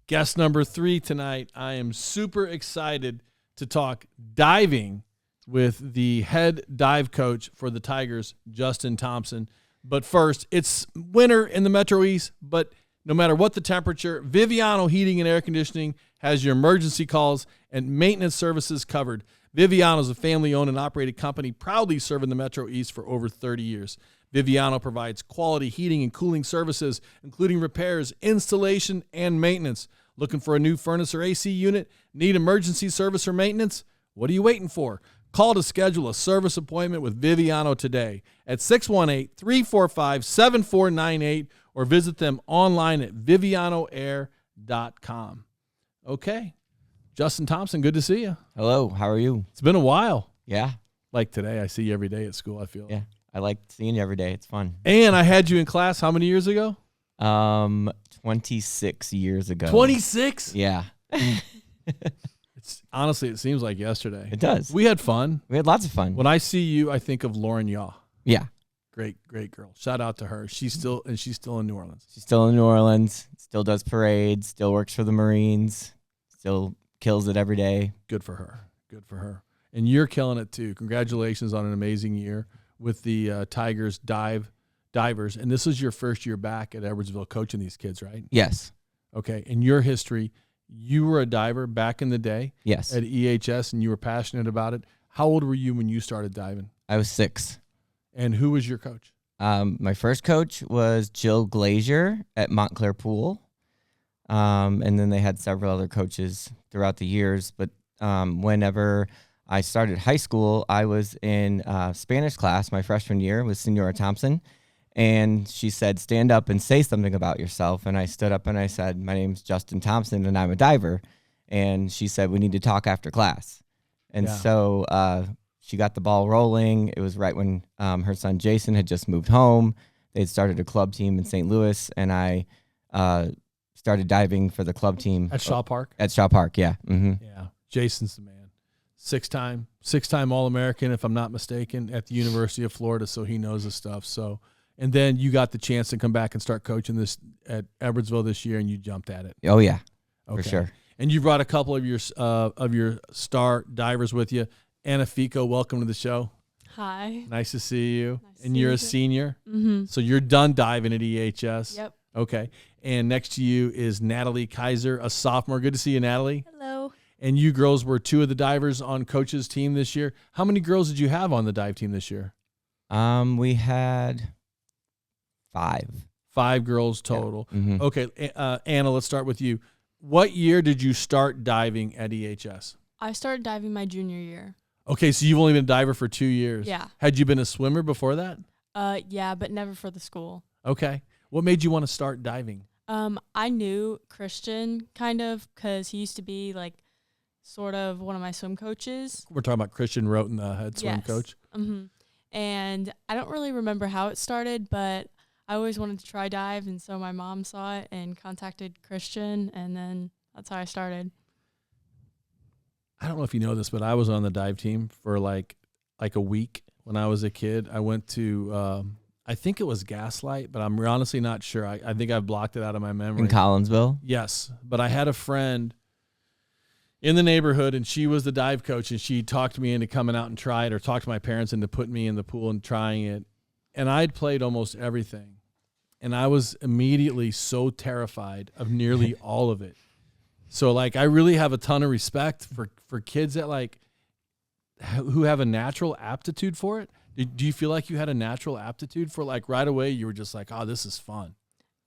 Guest number 3 tonight. I am super excited to talk diving with the head dive coach for the Tigers, Justin Thompson. But first, it's winter in the Metro East, but no matter what the temperature, Viviano Heating and Air Conditioning has your emergency calls and maintenance services covered. Viviano is a family-owned and operated company proudly serving the Metro East for over 30 years. Viviano provides quality heating and cooling services, including repairs, installation, and maintenance. Looking for a new furnace or AC unit? Need emergency service or maintenance? What are you waiting for? Call to schedule a service appointment with Viviano today at 618-345-7498 or visit them online at vivianoair.com. Okay. Justin Thompson, good to see you. Hello, how are you? It's been a while. Yeah. Like today, I see you every day at school, I feel. Yeah, I like seeing you every day. It's fun. And I had you in class how many years ago? 26 years ago. 26? Yeah. Honestly, it seems like yesterday. It does. We had fun. We had lots of fun. When I see you, I think of Lauren Yaw. Yeah. Great girl. Shout out to her. She's still in New Orleans. She's still in New Orleans, still does parades, still works for the Marines, still kills it every day. Good for her. And you're killing it too. Congratulations on an amazing year with the Tigers divers. And this is your first year back at Edwardsville coaching these kids, right? Yes. Okay. In your history, you were a diver back in the day. Yes. At EHS, and you were passionate about it. How old were you when you started diving? I was 6. And who was your coach? My first coach was Jill Glazier at Montclair Pool. And then they had several other coaches throughout the years. But whenever I started high school, I was in Spanish class my freshman year with Senora Thompson. And she said, stand up and say something about yourself. And I stood up and I said, my name's Justin Thompson and I'm a diver. And she said, we need to talk after class. And so she got the ball rolling. It was right when her son Jason had just moved home. They'd started a club team in St. Louis. And I started diving for the club team. At Shaw Park? At Shaw Park, yeah. Mm-hmm. Yeah. Jason's the man. Six-time All-American, if I'm not mistaken, at the University of Florida, so he knows his stuff. So, and then you got the chance to come back and start coaching this at Edwardsville this year, and you jumped at it. Oh, yeah, okay. For sure. And you brought a couple of your star divers with you. Anna Feco, welcome to the show. Hi. Nice to see you. Nice and you're a senior? Mm-hmm. So you're done diving at EHS? Yep. Okay. And next to you is Natalie Kaiser, a sophomore. Good to see you, Natalie. Hello. And you girls were 2 of the divers on coach's team this year. How many girls did you have on the dive team this year? We had 5. 5 girls total. Yeah. Mm-hmm. Okay. Anna, let's start with you. What year did you start diving at EHS? I started diving my junior year. Okay, so you've only been a diver for 2 years. Yeah. Had you been a swimmer before that? Yeah, but never for the school. Okay. What made you want to start diving? I knew Christian kind of because he used to be like sort of one of my swim coaches. We're talking about Christian Roten, the head swim coach. Mm-hmm. And I don't really remember how it started, but I always wanted to try dive, and so my mom saw it and contacted Christian, and then that's how I started. I don't know if you know this, but I was on the dive team for like a week when I was a kid. I went to, I think it was Gaslight, but I'm honestly not sure. I think I've blocked it out of my memory. In Collinsville? Yes, but I had a friend in the neighborhood, and she was the dive coach, and she talked me into coming out and try it, or talked to my parents into putting me in the pool and trying it. And I'd played almost everything, and I was immediately so terrified of nearly all of it. So, like, I really have a ton of respect for kids that, like, who have a natural aptitude for it. Do you feel like you had a natural aptitude for, like, right away you were just like, oh, this is fun?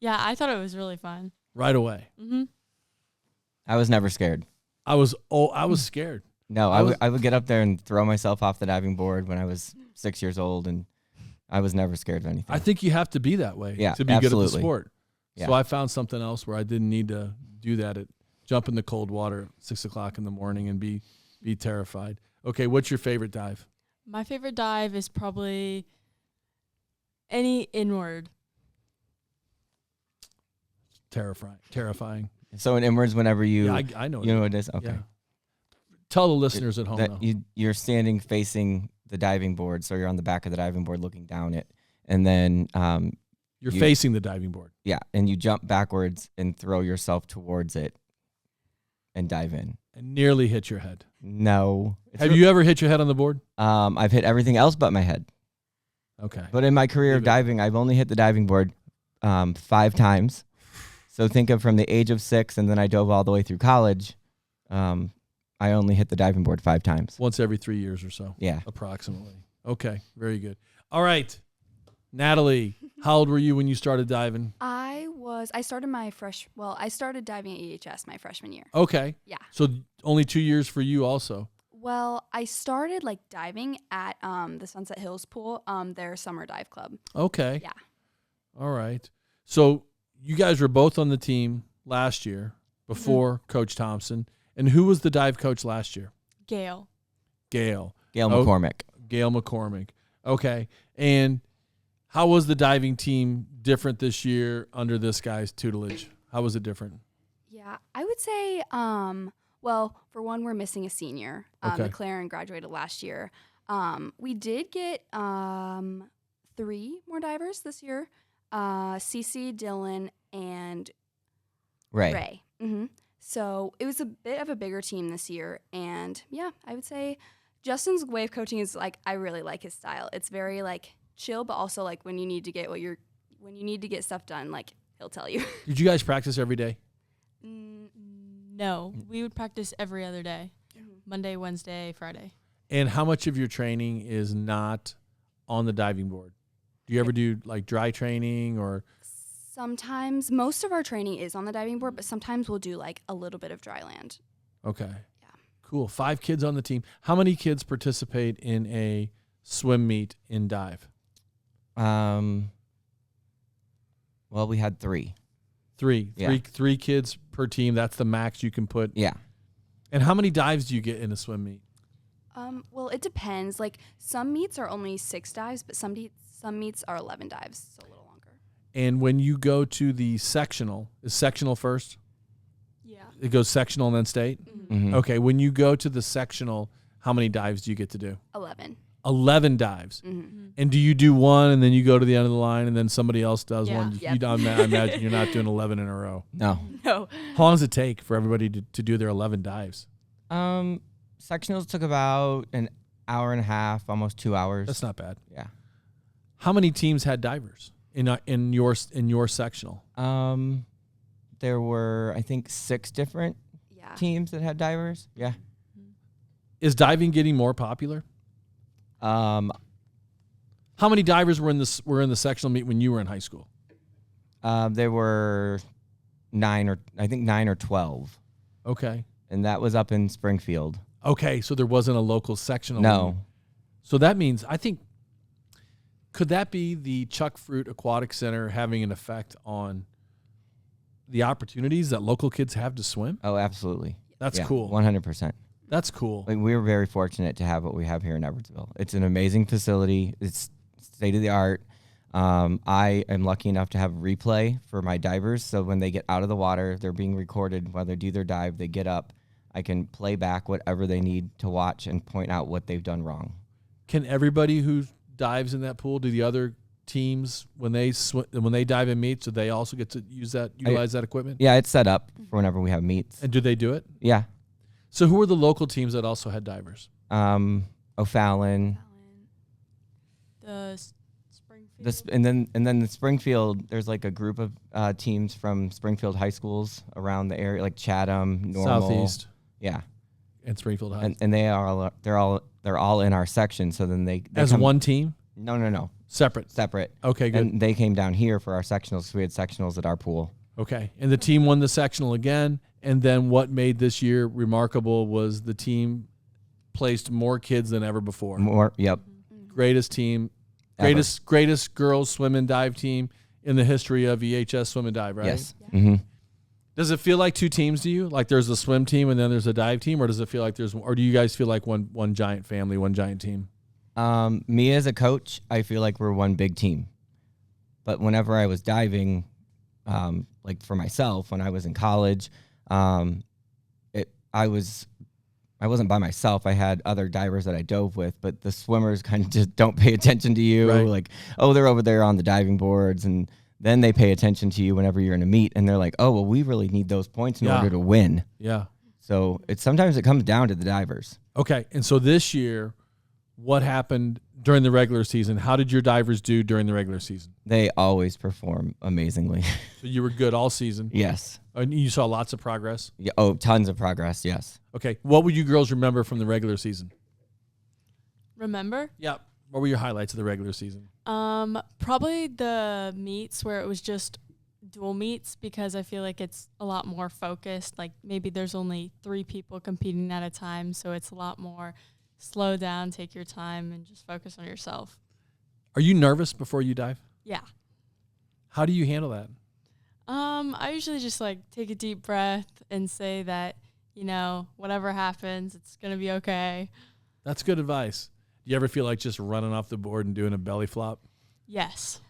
Yeah, I thought it was really fun. Right away? Mm-hmm. I was never scared. I was scared. No, I would get up there and throw myself off the diving board when I was 6 years old, and I was never scared of anything. I think you have to be that way to be good at the sport. Yeah. So I found something else where I didn't need to do that, jump in the cold water at 6 o'clock in the morning and be terrified. Okay, what's your favorite dive? My favorite dive is probably any inward. Terrifying. So in inwards, whenever you, I know. You know what it is? Okay. Yeah. Tell the listeners at home that you're standing facing the diving board, so you're on the back of the diving board looking down it, and then you're facing the diving board. Yeah, and you jump backwards and throw yourself towards it and dive in. And nearly hit your head. No. Have you ever hit your head on the board? I've hit everything else but my head. Okay. But in my career of diving, I've only hit the diving board 5 times. So think of from the age of 6, and then I dove all the way through college. I only hit the diving board 5 times. Once every 3 years or so. Yeah. Approximately. Okay. Very good. All right. Natalie, how old were you when you started diving? I started diving at EHS my freshman year. Okay. Yeah. So only 2 years for you also. Well, I started diving at the Sunset Hills pool, their summer dive club. Okay. Yeah. All right. So you guys were both on the team last year before Coach Thompson. And who was the dive coach last year? Gail. Gail McCormick. Gail McCormick. Okay. And how was the diving team different this year under this guy's tutelage? How was it different? Yeah, I would say, well, for one, we're missing a senior. Okay. McLaren graduated last year. We did get 3 more divers this year. Cece, Dylan, and Ray. Mm-hmm. So it was a bit of a bigger team this year. And yeah, I would say Justin's way of coaching is I really like his style. It's very chill, but also when you need to get when you need to get stuff done, he'll tell you. Did you guys practice every day? No, we would practice every other day. Monday, Wednesday, Friday. And how much of your training is not on the diving board? Do you ever do dry training or? Sometimes. Most of our training is on the diving board, but sometimes we'll do a little bit of dry land. Okay. Yeah. Cool. 5 kids on the team. How many kids participate in a swim meet in dive? Well, we had 3. 3. Yeah. 3 kids per team. That's the max you can put. Yeah. And how many dives do you get in a swim meet? Well, it depends. Some meets are only 6 dives, but some meets are 11 dives, so a little longer. And when you go to the sectional, is sectional first? Yeah. It goes sectional and then state? Mm-hmm. Mm-hmm. Okay. When you go to the sectional, how many dives do you get to do? 11. 11 dives. Mm-hmm. And do you do one and then you go to the end of the line and then somebody else does Yeah. one? Yep. I imagine you're not doing 11 in a row. No. No. How long does it take for everybody to do their 11 dives? Sectionals took about an hour and a half, almost 2 hours. That's not bad. Yeah. How many teams had divers in your sectional? There were, I think, 6 different Yeah. teams that had divers. Yeah. Is diving getting more popular? How many divers were in the sectional meet when you were in high school? There were 9 or 12, Okay. and that was up in Springfield. Okay, so there wasn't a local sectional. No. meet. So that means could that be the Chuck Fruit Aquatic Center having an effect on the opportunities that local kids have to swim? Oh, absolutely. That's Yeah, cool. 100%. That's cool. We were very fortunate to have what we have here in Edwardsville. It's an amazing facility. It's state of the art. I am lucky enough to have replay for my divers, so when they get out of the water, they're being recorded. While they do their dive, they get up. I can play back whatever they need to watch and point out what they've done wrong. Can everybody who dives in that pool, do the other teams when they dive in meets, do they also get to utilize that equipment? Yeah, it's set up for whenever we have meets. And do they do it? Yeah. So who are the local teams that also had divers? O'Fallon. The Springfield. And then the Springfield, there's a group of teams from Springfield high schools around the area, like Chatham, Normal. Southeast. Yeah. And Springfield High. And they're all in our section. So then they As come, one team? No. Separate. Okay, good. And they came down here for our sectionals. So we had sectionals at our pool. Okay. And the team won the sectional again. And then what made this year remarkable was the team placed more kids than ever before. More. Yep. Greatest team, Ever. greatest girls swim and dive team in the history of EHS swim and dive, right? Yes. Yeah. Mm-hmm. Does it feel like 2 teams to you? Like there's a swim team and then there's a dive team, or does it feel like or do you guys feel like one giant family, one giant team? Me as a coach, I feel like we're one big team. But whenever I was diving, for myself, when I was in college, I wasn't by myself. I had other divers that I dove with, but the swimmers kind of just don't pay attention to you. Right. Like, oh, they're over there on the diving boards, and then they pay attention to you whenever you're in a meet, and they're like, oh, well, we really need those points in Yeah. order to win. Yeah. So sometimes it comes down to the divers. Okay. And so this year, what happened during the regular season? How did your divers do during the regular season? They always perform amazingly. So you were good all season. Yes. And you saw lots of progress. Yeah. Oh, tons of progress. Yes. Okay. What would you girls remember from the regular season? Remember? Yeah. What were your highlights of the regular season? Probably the meets where it was just dual meets, because I feel like it's a lot more focused. Like maybe there's only 3 people competing at a time, so it's a lot more slow down, take your time, and just focus on yourself. Are you nervous before you dive? Yeah. How do you handle that? I usually just like take a deep breath and say that, whatever happens, it's going to be okay. That's good advice. Do you ever feel like just running off the board and doing a belly flop? Yes.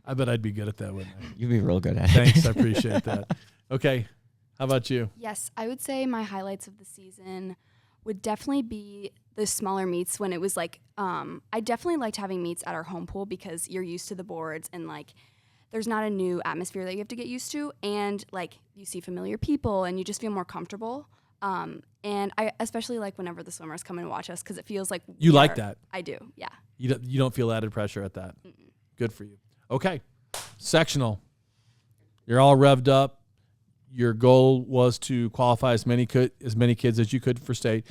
I bet I'd be good at that, wouldn't I? You'd be real good at it. Thanks. I appreciate that. Okay. How about you? Yes, I would say my highlights of the season would definitely be the smaller meets when it was like, I definitely liked having meets at our home pool because you're used to the boards and like there's not a new atmosphere that you have to get used to, and like you see familiar people and you just feel more comfortable. And I especially like whenever the swimmers come and watch us because it feels like You like that? I do, yeah. You don't feel added pressure at that. Mm-mm. Good for you. Okay. Sectional. You're all revved up. Your goal was to qualify as many kids as you could for state,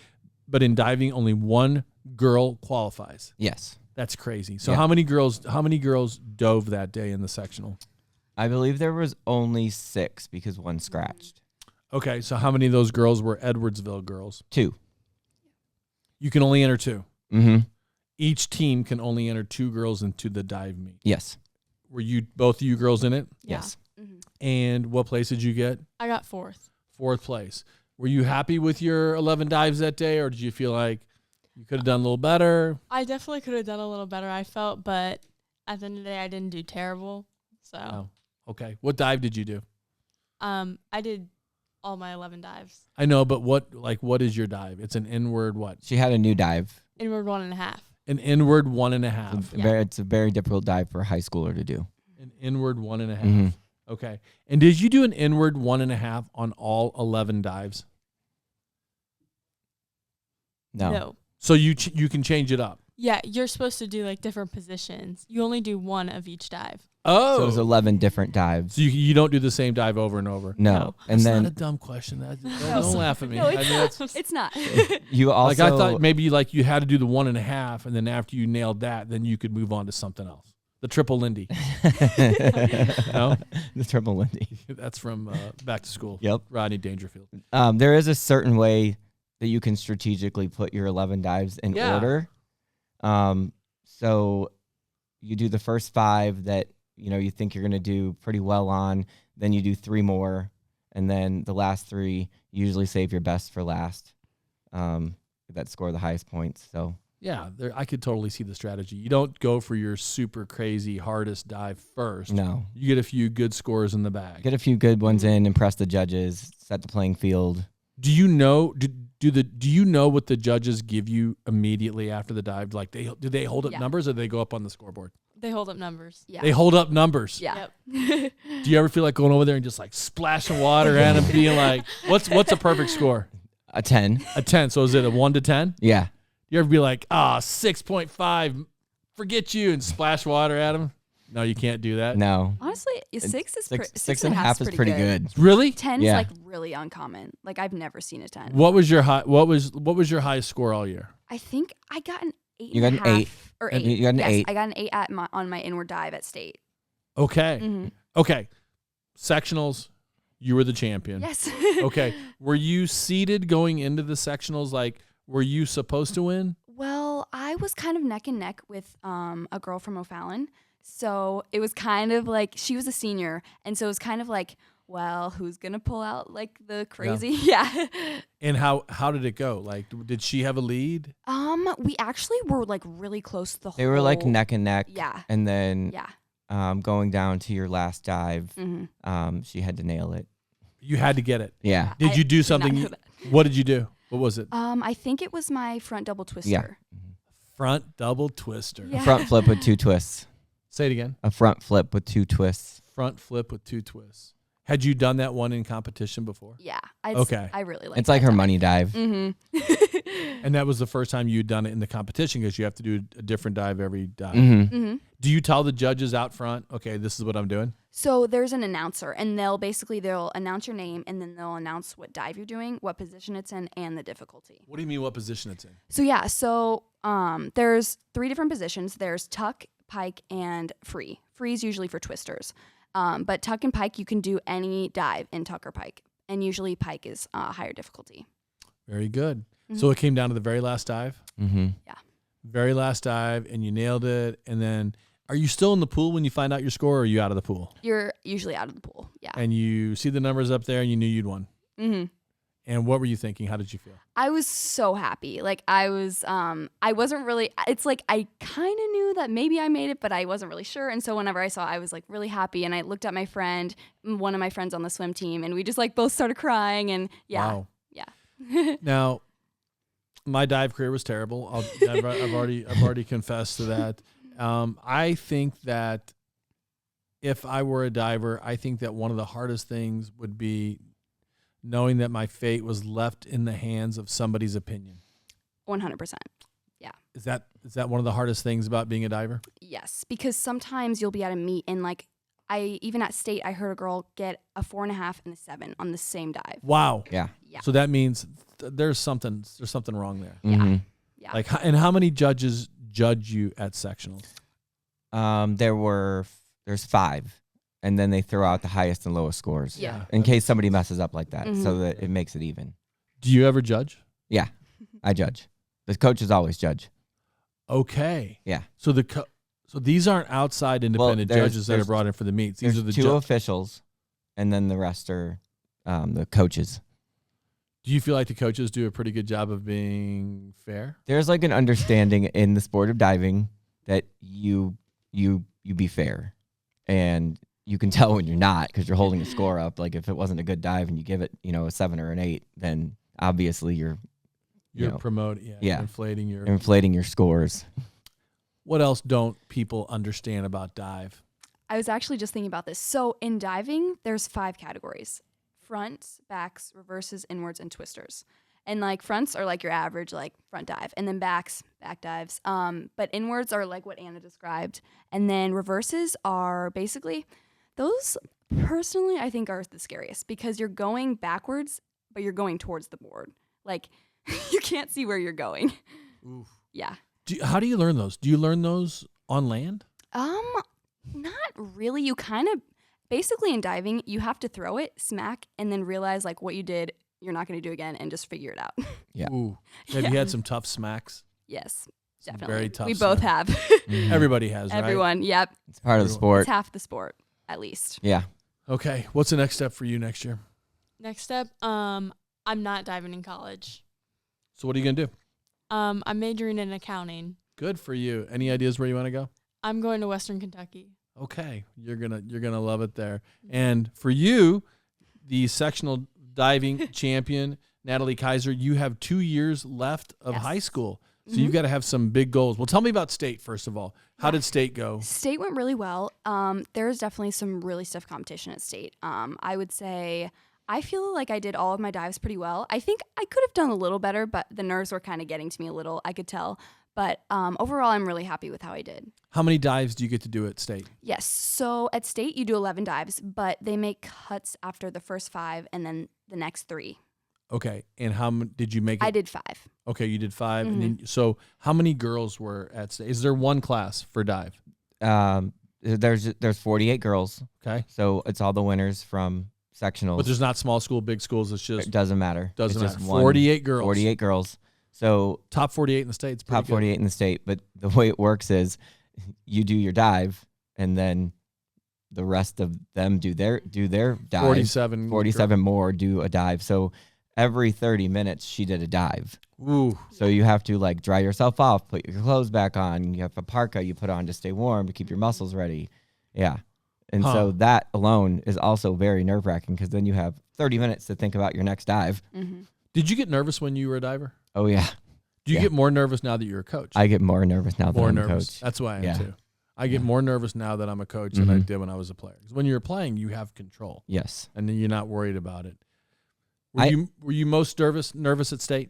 but in diving, only one girl qualifies. Yes. That's crazy. So Yeah. how many girls dove that day in the sectional? I believe there was only 6 because one scratched. Okay, so how many of those girls were Edwardsville girls? 2. You can only enter 2. Mm-hmm. Each team can only enter 2 girls into the dive meet. Yes. Were both of you girls in it? Yeah. Yes. Mm-hmm. And what place did you get? I got 4th. 4th place. Were you happy with your 11 dives that day, or did you feel like you could have done a little better? I definitely could have done a little better, I felt, but at the end of the day, I didn't do terrible. So, Oh, okay. What dive did you do? I did all my 11 dives. I know, but what is your dive? It's an inward what? She had a new dive. Inward 1.5. An inward 1.5. Yeah. It's a very difficult dive for a high schooler to do. An inward 1.5. Mm-hmm. Okay. And did you do an inward 1.5 on all 11 dives? No. So you can change it up. Yeah, you're supposed to do like different positions. You only do 1 of each dive. Oh. So it was 11 different dives. So you don't do the same dive over and over. No. No. And That's then not a dumb question. Don't laugh at me. No, I mean, that's, It's not. you also like I thought maybe like you had to do the 1.5, and then after you nailed that, then you could move on to something else. The triple Lindy. No? The triple Lindy. That's from Back to School. Yep. Rodney Dangerfield. There is a certain way that you can strategically put your 11 dives in Yeah. order. So you do the first 5 that you think you're going to do pretty well on, then you do 3 more, and then the last 3 you usually save your best for last. That score the highest points. So Yeah, I could totally see the strategy. You don't go for your super crazy hardest dive first. no, You get a few good scores in the bag. get a few good ones in, impress the judges, set the playing field. Do you know do you know what the judges give you immediately after the dive? Like do they hold up Yeah. numbers, or do they go up on the scoreboard? They hold up numbers. Yeah. They hold up numbers. Yeah. Yep. Do you ever feel like going over there and just like splashing water at them, being like, what's a perfect score? A 10. A 10. So is it a 1 to 10? Yeah. You ever be like, 6.5, forget you, and splash water at them? No, you can't do that. No. Honestly, 6 is 6.5 is pretty good. Really? 10's Yeah. like really uncommon. Like I've never seen a 10. What was your what was your highest score all year? I think I got an 8. You got an 8. Or You 8. got an Yes, 8. I got an 8 on my inward dive at state. Okay. Mm-hmm. Okay. Sectionals, you were the champion. Yes. Okay. Were you seeded going into the sectionals? Like, were you supposed to win? Well, I was kind of neck and neck with a girl from O'Fallon. So it was kind of like she was a senior. And so it was kind of like, well, who's going to pull out like the crazy? Yeah. And how did it go? Like, did she have a lead? We actually were like really close the whole. They were like neck and neck. Yeah. And then Yeah. going down to your last dive, Mm-hmm. she had to nail it. You had to get it. Yeah. Did you do did not something? know that. What did you do? What was it? I think it was my front double twister. Front double twister. Yeah. A front flip with 2 twists. Say it again. A front flip with 2 twists. Front flip with 2 twists. Had you done that one in competition before? Yeah. Okay. I really like It's like her dive. money dive. Mm-hmm. And that was the first time you'd done it in the competition because you have to do a different dive every dive. Mm-hmm. Mm-hmm. Do you tell the judges out front, okay, this is what I'm doing? So there's an announcer, and they'll announce your name, and then they'll announce what dive you're doing, what position it's in, and the difficulty. What do you mean what position it's in? So yeah, there's 3 different positions. There's tuck, pike, and free. Free is usually for twisters. But tuck and pike, you can do any dive in tuck or pike. And usually pike is higher difficulty. Very good. Mm-hmm. So it came down to the very last dive? Mm-hmm. Yeah. Very last dive, and you nailed it. And then are you still in the pool when you find out your score, or are you out of the pool? You're usually out of the pool. Yeah. And you see the numbers up there and you knew you'd won. Mm-hmm. And what were you thinking? How did you feel? I was so happy. Like I wasn't really, it's like I kind of knew that maybe I made it, but I wasn't really sure. And so whenever I saw, I was like really happy. And I looked at my friend, one of my friends on the swim team, and we just like both started crying. And yeah. Wow. Yeah. Now, my dive career was terrible. I've already confessed to that. I think that if I were a diver, I think that one of the hardest things would be knowing that my fate was left in the hands of somebody's opinion. 100%. Is that one of the hardest things about being a diver? Yes. Because sometimes you'll be at a meet and like even at state, I heard a girl get a 4.5 and a 7 on the same dive. Wow. Yeah. Yeah. So that means there's something wrong there. Mm-hmm. Yeah. Like, and how many judges judge you at sectionals? There's 5, and then they throw out the highest and lowest scores. Yeah. In case somebody messes up like that, Mhm. so that it makes it even. Do you ever judge? Yeah, I judge. The coaches always judge. Okay. Yeah. So so these aren't outside independent there's- judges that are there's- brought in for the meets. These There's are the 2 officials, and then the rest are the coaches. Do you feel like the coaches do a pretty good job of being fair? There's like an understanding in the sport of diving that you be fair, and you can tell when you're not because you're holding a score up. Like if it wasn't a good dive and you give it, a 7 or an 8, then obviously you're Promoting, yeah. inflating your. inflating your scores. What else don't people understand about dive? I was actually just thinking about this. So in diving, there's 5 categories: fronts, backs, reverses, inwards, and twisters. And like fronts are like your average like front dive, and then backs, back dives. But inwards are like what Anna described, and then reverses are basically those. Personally, I think are the scariest because you're going backwards, but you're going towards the board. Like you can't see where you're going. Oof. Yeah. How do you learn those? Do you learn those on land? Not really. You kind of basically in diving, you have to throw it, smack, and then realize like what you did, you're not going to do again, and just figure it out. Yeah. Ooh. Have you had some tough smacks? Yes, Some definitely. very tough We both smack. have. Mhm. Everybody has, right? Everyone. Yep. It's part of the It's sport. It's half the sport, at least. Yeah. Okay. What's the next step for you next year? Next step, I'm not diving in college. So what are you gonna do? I'm majoring in accounting. Good for you. Any ideas where you want to go? I'm going to Western Kentucky. Okay, you're gonna love it there. And for you, the sectional diving champion, Natalie Kaiser, you have 2 years left of Yes. high school, so Mhm. you've got to have some big goals. Well, tell me about state first of all. How did state go? State went really well. There's definitely some really stiff competition at state. I would say I feel like I did all of my dives pretty well. I think I could have done a little better, but the nerves were kind of getting to me a little, I could tell. But overall, I'm really happy with how I did. How many dives do you get to do at state? Yes. So at state, you do 11 dives, but they make cuts after the first 5 and then the next 3. Okay, and how did you make it? I did 5. Okay, you did 5, and then so how many girls were at state? Is there one class for dive? There's 48 girls, Okay, so it's all the winners from sectionals. but there's not small school, big schools. It's just It doesn't matter. doesn't It's matter. just one- 48 girls. 48 girls. So Top 48 in the states. top 48 in the state. But the way it works is you do your dive, and then the rest of them do their dive. 47. 47 more do a dive. So every 30 minutes she did a dive. Ooh. So you have to like dry yourself off, put your clothes back on. You have a parka you put on to stay warm to keep your muscles ready. Yeah. And Huh. so that alone is also very nerve wracking because then you have 30 minutes to think about your next dive. Mm-hmm. Did you get nervous when you were a diver? Oh yeah. Do you Yeah. get more nervous now that you're a coach? I get more nervous now more that I'm a nervous. coach. That's why I am Yeah. too. I get more nervous now that I'm a coach than I did when I was a player. Because when you're playing, you have control. Yes. And then you're not worried about it. Were you most nervous at State?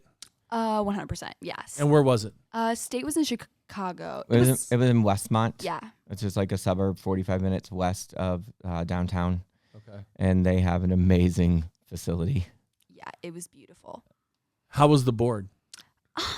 100%, yes. And where was it? State was in Chicago. It was in Westmont. Yeah. It's just like a suburb 45 minutes west of downtown. Okay. And they have an amazing facility. Yeah, it was beautiful. How was the board?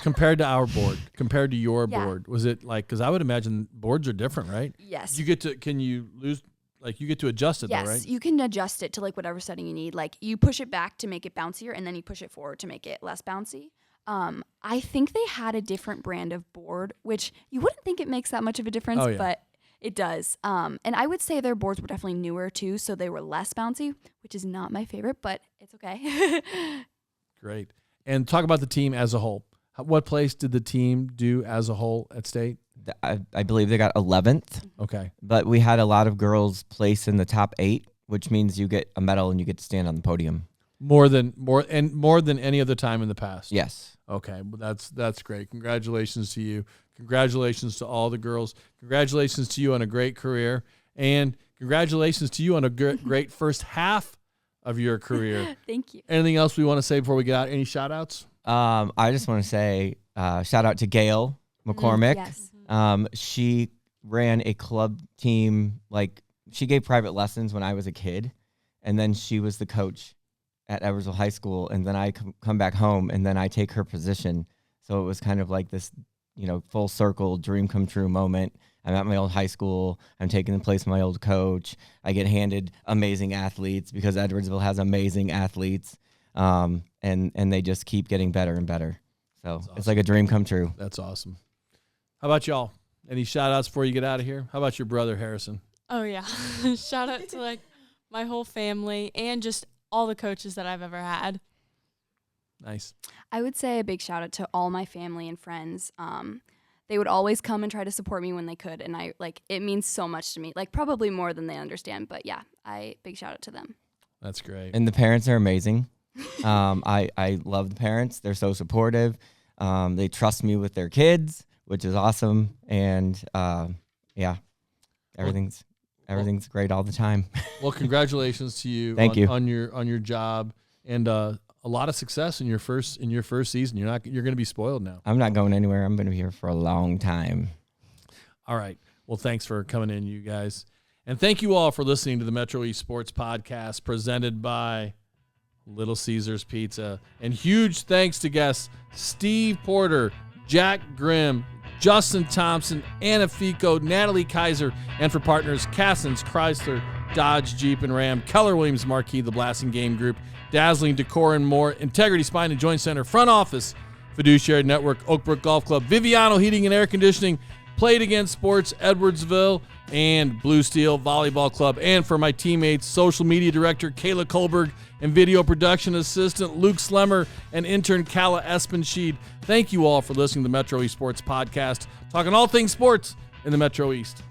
Compared to our board, compared to your Yeah. board, was it like, because I would imagine boards are different, right? Yes. You get to adjust it Yes, though, right? you can adjust it to like whatever setting you need. Like you push it back to make it bouncier, and then you push it forward to make it less bouncy. I think they had a different brand of board, which you wouldn't think it makes that much of a difference, Oh, yeah. but it does. And I would say their boards were definitely newer too, so they were less bouncy, which is not my favorite, but it's okay. Great. And talk about the team as a whole. What place did the team do as a whole at State? I believe they got 11th, Okay. but we had a lot of girls place in the top 8, which means you get a medal and you get to stand on the podium. More than any other time in the past. Yes. Okay, well, that's great. Congratulations to you. Congratulations to all the girls. Congratulations to you on a great career, and congratulations to you on a great first half of your career. Thank you. Anything else we want to say before we get out? Any shout outs? I just want to say shout out to Gail McCormick. Yes. She ran a club team. Like, she gave private lessons when I was a kid, and then she was the coach at Edwardsville High School, and then I come back home, and then I take her position. So it was kind of like this, full circle dream come true moment. I'm at my old high school. I'm taking the place of my old coach. I get handed amazing athletes because Edwardsville has amazing athletes, and they just keep getting better and better. So That's awesome. It's like a dream come true. That's awesome. How about y'all? Any shout outs before you get out of here? How about your brother, Harrison? Oh, yeah. Shout out to, like, my whole family and just all the coaches that I've ever had. Nice. I would say a big shout out to all my family and friends. They would always come and try to support me when they could, and it means so much to me. Like, probably more than they understand, but yeah, big shout out to them. That's great. And the parents are amazing. I love the parents. They're so supportive. They trust me with their kids, which is awesome. And everything's great all the time. Well, congratulations to you. Thank you on your job, and a lot of success in your first season. You're going to be spoiled now. I'm not going anywhere. I'm going to be here for a long time. All right. Well, thanks for coming in, you guys. And thank you all for listening to the Metro East Sports Podcast presented by Little Caesars Pizza. And huge thanks to guests Steve Porter, Jack Grimm, Justin Thompson, Anna Feco, Natalie Kaiser, and for partners Cassins, Chrysler, Dodge, Jeep, and Ram, Keller Williams Marquee, the Blasting Game Group, Dazzling Decor and more, Integrity Spine and Joint Center, Front Office, Fiduciary Network, Oakbrook Golf Club, Viviano Heating and Air Conditioning, Played Against Sports, Edwardsville, and Blue Steel Volleyball Club. And for my teammates, Social Media Director Kayla Kohlberg and Video Production Assistant Luke Slemmer and intern Kala Espensheed. Thank you all for listening to the Metro East Sports Podcast, talking all things sports in the Metro East.